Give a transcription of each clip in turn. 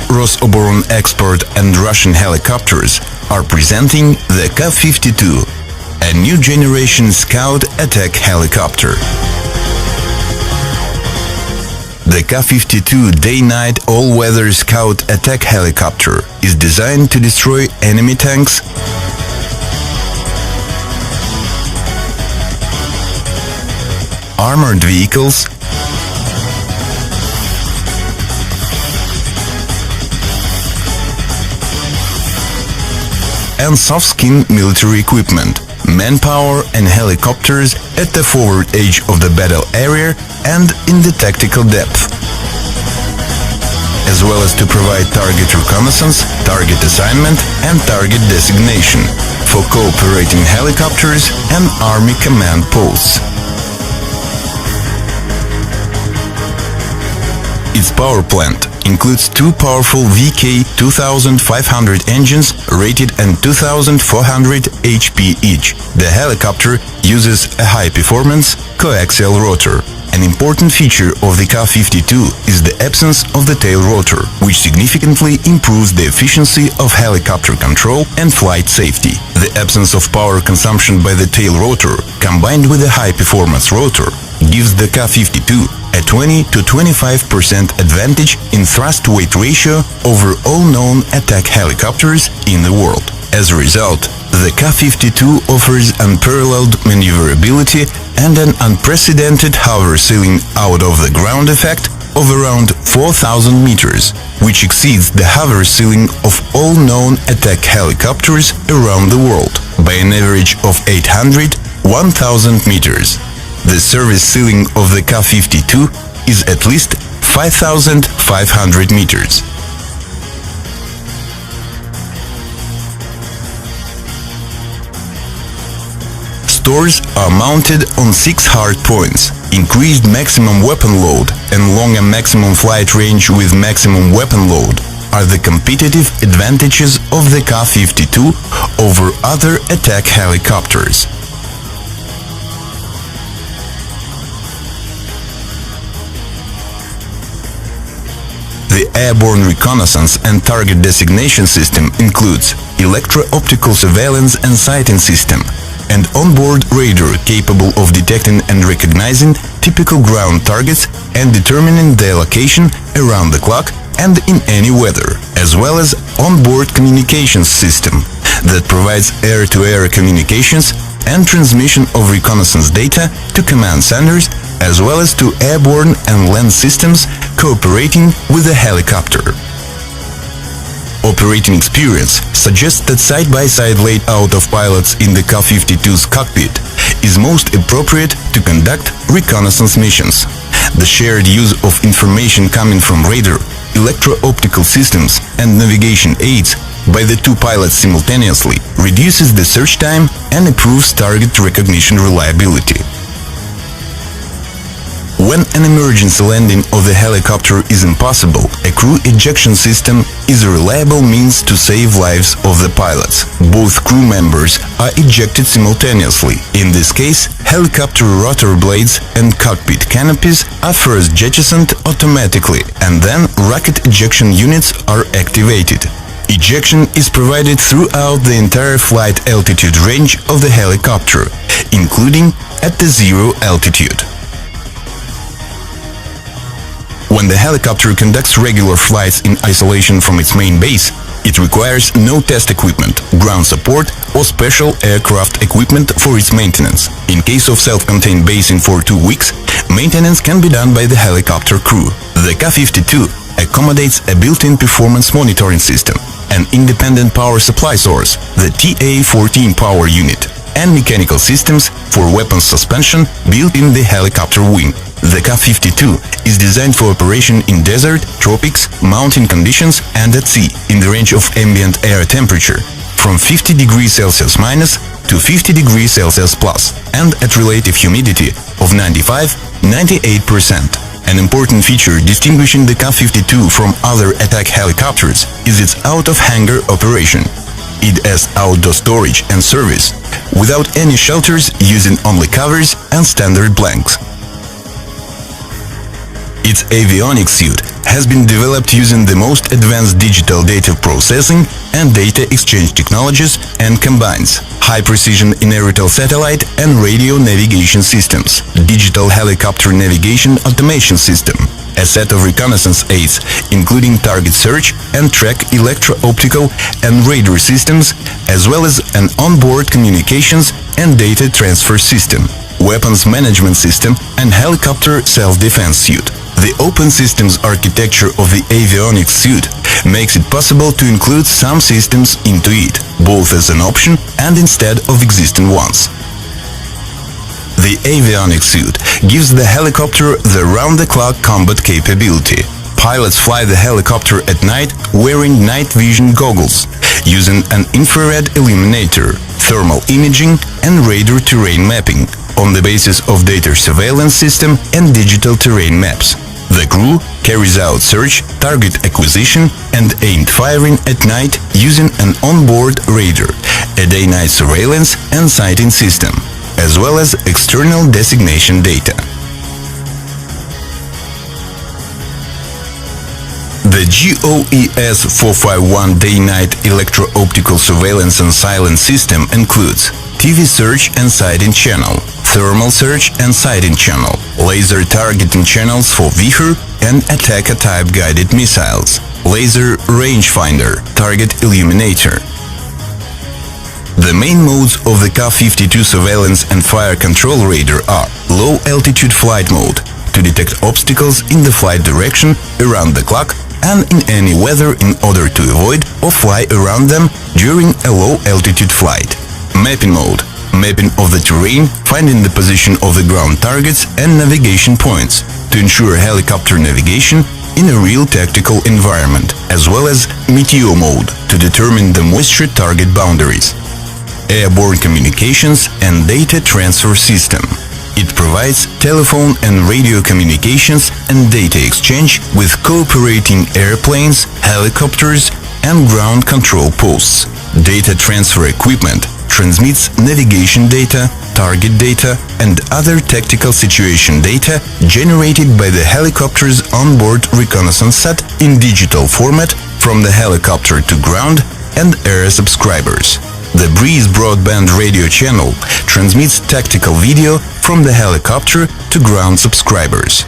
Rosoboron expert and Russian helicopters are presenting the Ka-52, a new generation scout attack helicopter. The Ka-52 day-night all-weather scout attack helicopter is designed to destroy enemy tanks, armored vehicles, and soft-skin military equipment, manpower and helicopters at the forward edge of the battle area and in the tactical depth, as well as to provide target reconnaissance, target assignment and target designation for cooperating helicopters and army command posts. Its power plant includes two powerful VK 2500 engines rated at 2400 HP each. The helicopter uses a high-performance coaxial rotor. An important feature of the Ka-52 is the absence of the tail rotor, which significantly improves the efficiency of helicopter control and flight safety. The absence of power consumption by the tail rotor, combined with a high-performance rotor, gives the Ka-52 a 20 to 25% advantage in thrust-weight ratio over all known attack helicopters in the world. As a result, the Ka-52 offers unparalleled maneuverability and an unprecedented hover ceiling out of the ground effect of around 4,000 meters, which exceeds the hover ceiling of all known attack helicopters around the world by an average of 800–1,000 meters. The service ceiling of the Ka-52 is at least 5,500 meters. Stores are mounted on 6 hard points. Increased maximum weapon load and longer maximum flight range with maximum weapon load are the competitive advantages of the Ka-52 over other attack helicopters. The airborne reconnaissance and target designation system includes electro-optical surveillance and sighting system, and onboard radar capable of detecting and recognizing typical ground targets and determining their location around the clock and in any weather, as well as onboard communications system that provides air-to-air communications and transmission of reconnaissance data to command centers, as well as to airborne and land systems cooperating with the helicopter. Operating experience suggests that side-by-side layout of pilots in the Ka-52's cockpit is most appropriate to conduct reconnaissance missions. The shared use of information coming from radar, electro-optical systems and navigation aids by the two pilots simultaneously reduces the search time and improves target recognition reliability. When an emergency landing of the helicopter is impossible, a crew ejection system is a reliable means to save lives of the pilots. Both crew members are ejected simultaneously. In this case, helicopter rotor blades and cockpit canopies are first jettisoned automatically, and then rocket ejection units are activated. Ejection is provided throughout the entire flight altitude range of the helicopter, including at the zero altitude. When the helicopter conducts regular flights in isolation from its main base, it requires no test equipment, ground support or special aircraft equipment for its maintenance. In case of self-contained basing for 2 weeks, maintenance can be done by the helicopter crew. The Ka-52 accommodates a built-in performance monitoring system, an independent power supply source, the TA-14 power unit, and mechanical systems for weapons suspension built in the helicopter wing. The Ka-52 is designed for operation in desert, tropics, mountain conditions and at sea, in the range of ambient air temperature from 50 degrees Celsius minus to 50 degrees Celsius plus, and at relative humidity of 95–98%. An important feature distinguishing the Ka-52 from other attack helicopters is its out-of-hangar operation. It has outdoor storage and service, without any shelters, using only covers and standard blanks. Its avionics suite has been developed using the most advanced digital data processing and data exchange technologies and combines high-precision inertial satellite and radio navigation systems, digital helicopter navigation automation system, a set of reconnaissance aids, including target search and track electro-optical and radar systems, as well as an onboard communications and data transfer system, weapons management system, and helicopter self-defense suite. The open systems architecture of the avionics suite makes it possible to include some systems into it, both as an option and instead of existing ones. The avionics suite gives the helicopter the round-the-clock combat capability. Pilots fly the helicopter at night wearing night vision goggles, using an infrared illuminator, thermal imaging, and radar terrain mapping on the basis of data surveillance system and digital terrain maps. The crew carries out search, target acquisition, and aimed firing at night using an onboard radar, a day-night surveillance and sighting system, as well as external designation data. The GOES-451 day-night electro-optical surveillance and silence system includes TV search and sighting channel, thermal search and sighting channel, laser targeting channels for Vichur and Attacker-type guided missiles, laser rangefinder, target illuminator. The main modes of the Ka-52 surveillance and fire control radar are low-altitude flight mode, to detect obstacles in the flight direction around the clock and in any weather in order to avoid or fly around them during a low-altitude flight. Mapping mode, mapping of the terrain, finding the position of the ground targets and navigation points to ensure helicopter navigation in a real tactical environment, as well as meteor mode to determine the moisture target boundaries. Airborne communications and data transfer system. It provides telephone and radio communications and data exchange with cooperating airplanes, helicopters, and ground control posts. Data transfer equipment transmits navigation data, target data, and other tactical situation data generated by the helicopter's onboard reconnaissance set in digital format from the helicopter to ground and air subscribers. The Breeze broadband radio channel transmits tactical video from the helicopter to ground subscribers.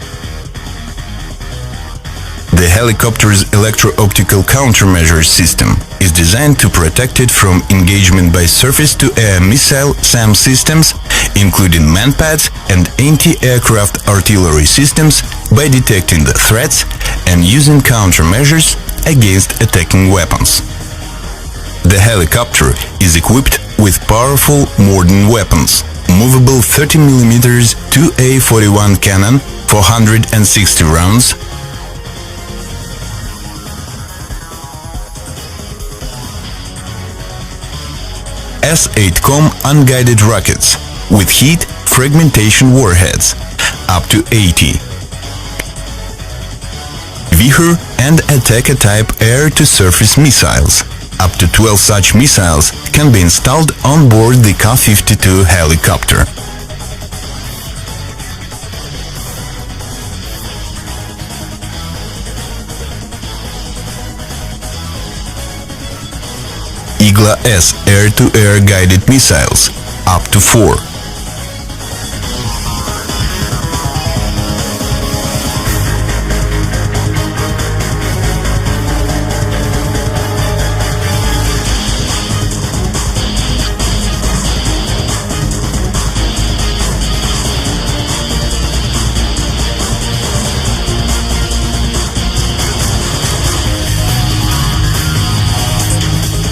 The helicopter's electro-optical countermeasure system is designed to protect it from engagement by surface-to-air missile SAM systems, including manpads and anti-aircraft artillery systems, by detecting the threats and using countermeasures against attacking weapons. The helicopter is equipped with powerful modern weapons, movable 30mm 2A41 cannon, 460 rounds, S-8Com unguided rockets with heat fragmentation warheads, up to 80. Vichur and Attacker-type air-to-surface missiles. Up to 12 such missiles can be installed on board the Ka-52 helicopter. Igla-S air-to-air guided missiles, up to 4.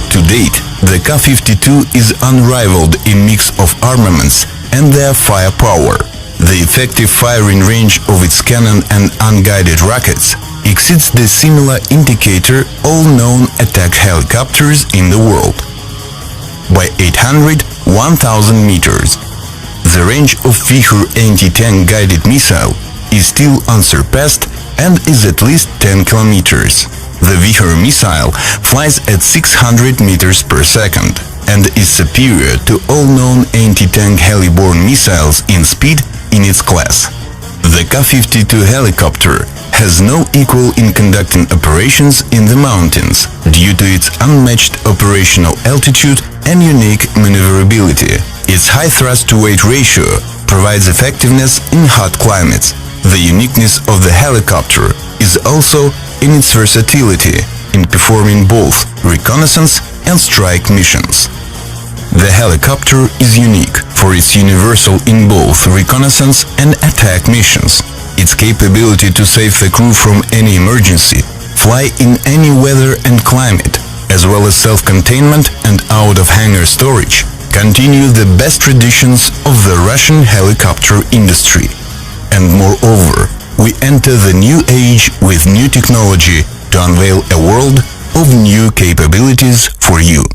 To date, the Ka-52 is unrivaled in mix of armaments and their firepower. The effective firing range of its cannon and unguided rockets exceeds the similar indicator all known attack helicopters in the world by 800-1000 meters. The range of Vichur anti-tank guided missile is still unsurpassed and is at least 10 kilometers. The Vichur missile flies at 600 meters per second and is superior to all known anti-tank heli-borne missiles in speed in its class. The Ka-52 helicopter has no equal in conducting operations in the mountains due to its unmatched operational altitude and unique maneuverability. Its high thrust-to-weight ratio provides effectiveness in hot climates. The uniqueness of the helicopter is also in its versatility in performing both reconnaissance and strike missions. The helicopter is unique for its universal in both reconnaissance and attack missions. Its capability to save the crew from any emergency, fly in any weather and climate, as well as self-containment and out-of-hangar storage, continue the best traditions of the Russian helicopter industry. And moreover, we enter the new age with new technology to unveil a world of new capabilities for you.